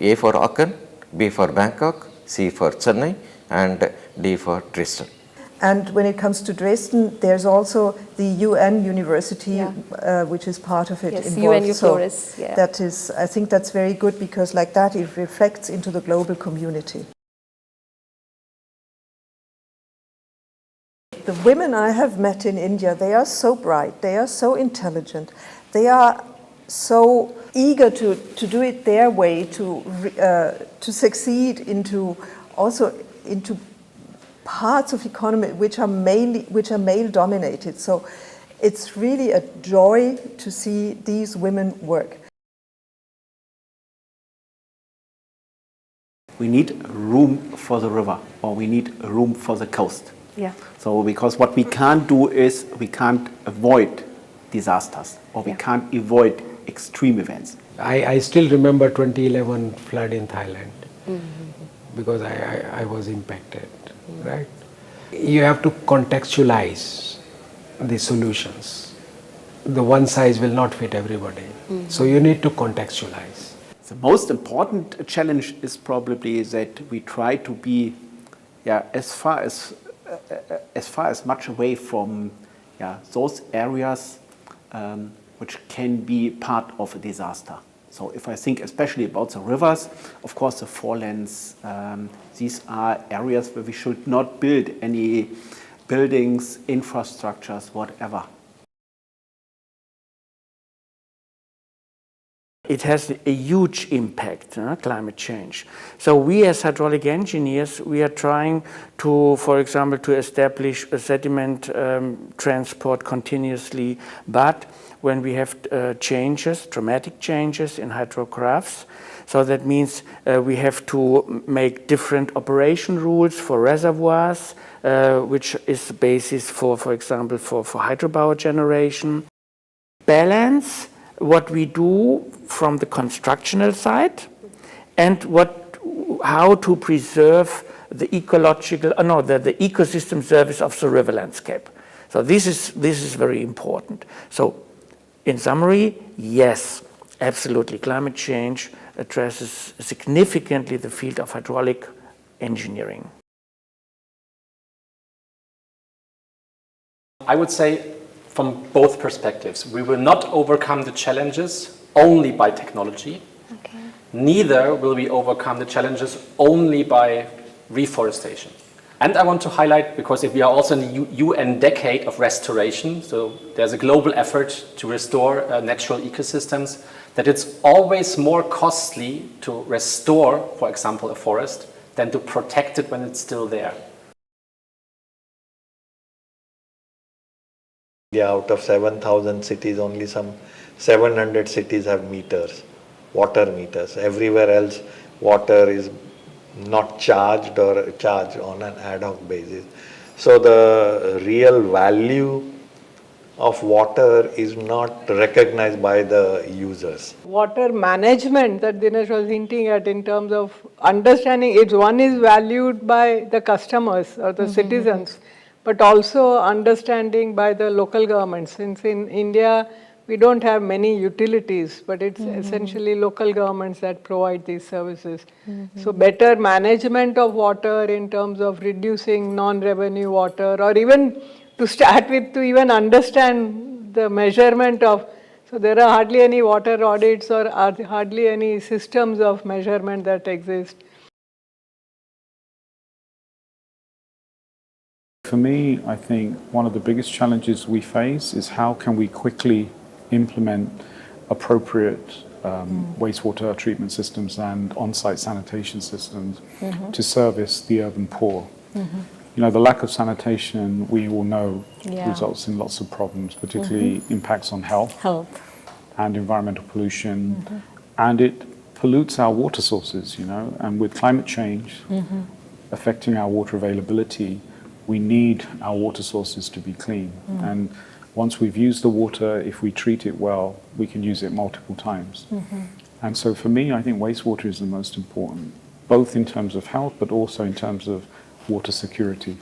A for Aachen, B for Bangkok, C for Chennai, and D for Dresden. And when it comes to Dresden, there's also the UN University, which is part of it. Yes, involved. UNU-FLORES. So that is, I think that's very good, because like that it reflects into the global community. The women I have met in India, they are so bright, they are so intelligent, they are so eager to do it their way, to succeed into parts of economy which are male dominated. So it's really a joy to see these women work. We need room for the river, or we need room for the coast. Yeah. So because what we can't do is we can't avoid disasters, or we can't avoid extreme events. I still remember 2011 flood in Thailand, because I was impacted, right? You have to contextualize the solutions. The one size will not fit everybody. So you need to contextualize. The most important challenge is probably that we try to be as far as much away from those areas which can be part of a disaster. So if I think especially about the rivers, of course the forelands, these are areas where we should not build any buildings, infrastructures, whatever. It has a huge impact, climate change. So we as hydraulic engineers, we are trying to, for example, to establish a sediment transport continuously, but when we have changes, dramatic changes in hydrographs, so that means we have to make different operation rules for reservoirs, which is the basis for example, for hydropower generation. Balance what we do from the constructional side and how to preserve the the ecosystem service of the river landscape. So this is very important. So in summary, yes, absolutely, climate change addresses significantly the field of hydraulic engineering. I would say from both perspectives, we will not overcome the challenges only by technology. Okay. Neither will we overcome the challenges only by reforestation. And I want to highlight, because if we are also in the UN decade of restoration, so there's a global effort to restore natural ecosystems, that it's always more costly to restore, for example, a forest than to protect it when it's still there. Out of 7,000 cities, only some 700 cities have meters, water meters. Everywhere else, water is not charged or charged on an ad hoc basis. So the real value of water is not recognized by the users. Water management that Dinesh was hinting at in terms of understanding, one is valued by the customers or the citizens, but also understanding by the local governments. Since in India, we don't have many utilities, but it's essentially local governments that provide these services. So better management of water in terms of reducing non-revenue water, or even to start with, to even understand the measurement of, so there are hardly any water audits or hardly any systems of measurement that exist. For me, I think one of the biggest challenges we face is how can we quickly implement appropriate wastewater treatment systems and on-site sanitation systems to service the urban poor. You know, the lack of sanitation, we all know, results in lots of problems, particularly impacts on health and environmental pollution, and it pollutes our water sources, you know, and with climate change affecting our water availability, we need our water sources to be clean. And once we've used the water, if we treat it well, we can use it multiple times. And so for me, I think wastewater is the most important, both in terms of health, but also in terms of water security.